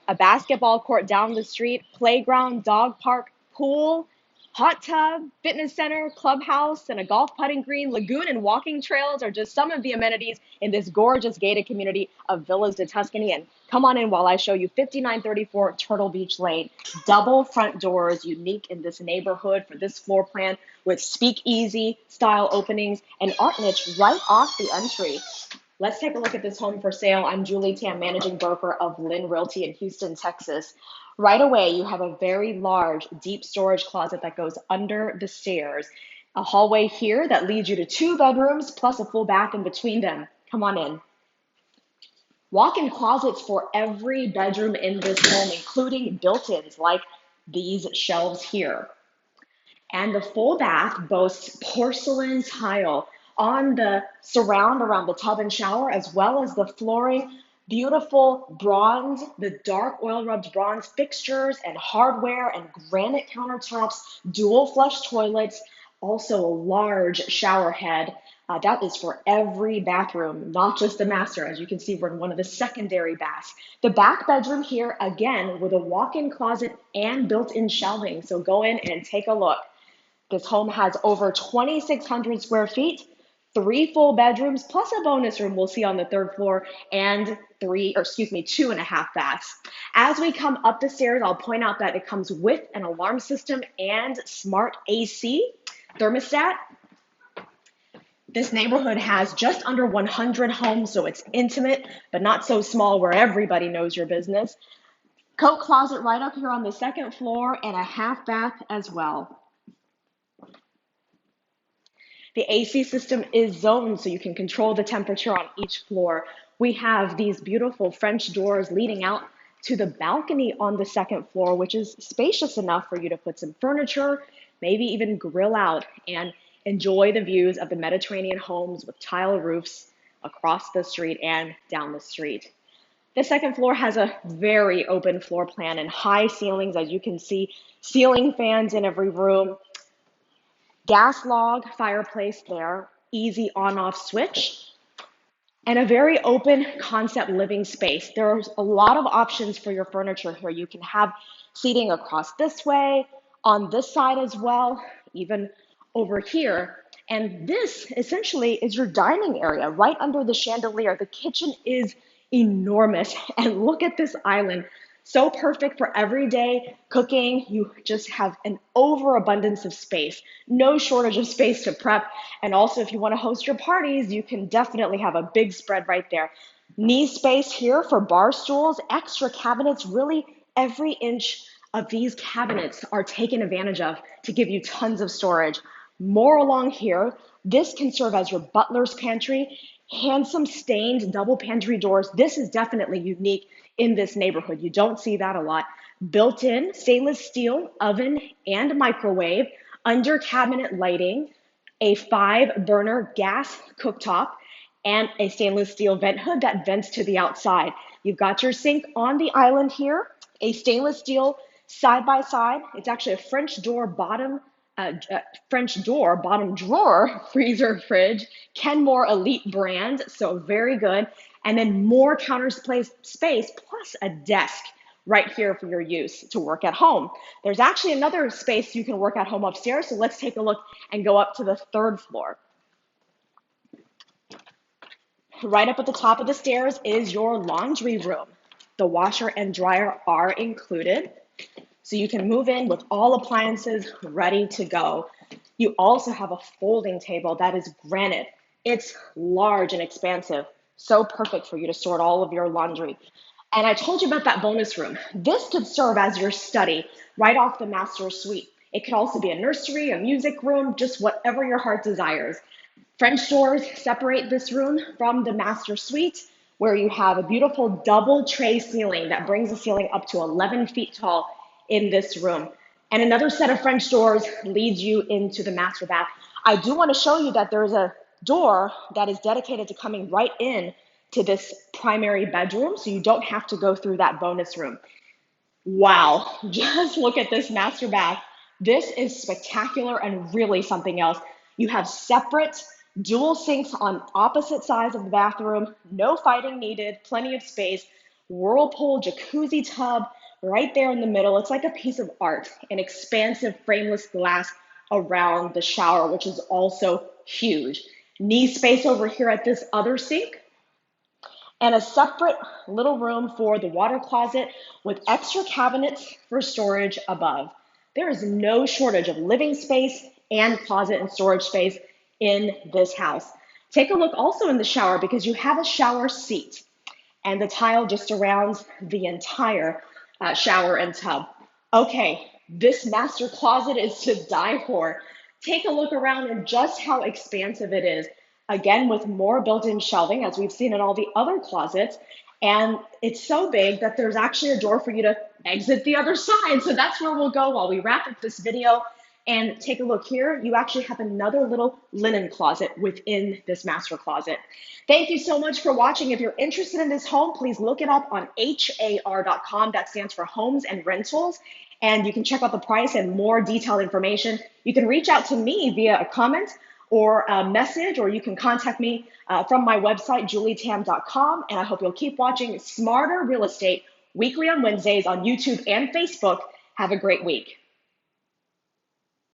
a basketball court down the street, playground, dog park, pool, hot tub, fitness center, clubhouse, and a golf putting green, lagoon, and walking trails are just some of the amenities in this gorgeous gated community of Villas de Tuscany. And come on in while I show you 5934 Turtle Beach Lane. Double front doors, unique in this neighborhood for this floor plan with speakeasy style openings and art niche right off the entry. Let's take a look at this home for sale. I'm Julie Tam, managing broker of LYN Realty in Houston, Texas. Right away, you have a very large, deep storage closet that goes under the stairs. A hallway here that leads you to 2 bedrooms plus a full bath in between them. Come on in. Walk-in closets for every bedroom in this home, including built-ins like these shelves here. And the full bath boasts porcelain tile on the surround around the tub and shower, as well as the flooring, beautiful bronze, the dark oil rubbed bronze fixtures and hardware and granite countertops, dual flush toilets, also a large shower head. That is for every bathroom, not just the master. As you can see, we're in one of the secondary baths. The back bedroom here, again, with a walk-in closet and built-in shelving. So go in and take a look. This home has over 2,600 square feet, 3 full bedrooms, plus a bonus room we'll see on the 3rd floor, and 2.5 baths. As we come up the stairs, I'll point out that it comes with an alarm system and smart AC thermostat. This neighborhood has just under 100 homes, so it's intimate, but not so small where everybody knows your business. Coat closet right up here on the 2nd floor and a half bath as well. The AC system is zoned so you can control the temperature on each floor. We have these beautiful French doors leading out to the balcony on the 2nd floor, which is spacious enough for you to put some furniture, maybe even grill out and enjoy the views of the Mediterranean homes with tile roofs across the street and down the street. The 2nd floor has a very open floor plan and high ceilings, as you can see, ceiling fans in every room. Gas log fireplace there, easy on-off switch, and a very open concept living space. There's a lot of options for your furniture here. You can have seating across this way, on this side as well, even over here. And this essentially is your dining area right under the chandelier. The kitchen is enormous, and look at this island. So perfect for everyday cooking. You just have an overabundance of space, no shortage of space to prep. And also, if you want to host your parties, you can definitely have a big spread right there. Knee space here for bar stools, extra cabinets. Really, every inch of these cabinets are taken advantage of to give you tons of storage. More along here, this can serve as your butler's pantry. Handsome stained double pantry doors. This is definitely unique in this neighborhood. You don't see that a lot. Built-in stainless steel oven and microwave, under cabinet lighting, a 5-burner gas cooktop, and a stainless steel vent hood that vents to the outside. You've got your sink on the island here, a stainless steel side-by-side. It's actually a French door bottom drawer freezer fridge, Kenmore Elite brand, so very good. And then more counter space plus a desk right here for your use to work at home. There's actually another space you can work at home upstairs, so let's take a look and go up to the 3rd floor. Right up at the top of the stairs is your laundry room. The washer and dryer are included, so you can move in with all appliances ready to go. You also have a folding table that is granite. It's large and expansive, so perfect for you to sort all of your laundry. And I told you about that bonus room. This could serve as your study right off the master suite. It could also be a nursery, a music room, just whatever your heart desires. French doors separate this room from the master suite, where you have a beautiful double tray ceiling that brings the ceiling up to 11 feet tall in this room. And another set of French doors leads you into the master bath. I do want to show you that there's a door that is dedicated to coming right in to this primary bedroom, so you don't have to go through that bonus room. Wow, just look at this master bath. This is spectacular and really something else. You have separate dual sinks on opposite sides of the bathroom, no fighting needed, plenty of space, whirlpool jacuzzi tub right there in the middle. It's like a piece of art, an expansive frameless glass around the shower, which is also huge. Knee space over here at this other sink, and a separate little room for the water closet with extra cabinets for storage above. There is no shortage of living space and closet and storage space in this house. Take a look also in the shower because you have a shower seat and the tile just surrounds the entire shower and tub. Okay, this master closet is to die for. Take a look around and just how expansive it is. Again, with more built-in shelving, as we've seen in all the other closets, and it's so big that there's actually a door for you to exit the other side. So that's where we'll go while we wrap up this video. And take a look here. You actually have another little linen closet within this master closet. Thank you so much for watching. If you're interested in this home, please look it up on HAR.com. That stands for Homes and Rentals. And you can check out the price and more detailed information. You can reach out to me via a comment or a message, or you can contact me from my website, julietam.com. And I hope you'll keep watching Smarter Real Estate weekly on Wednesdays on YouTube and Facebook. Have a great week.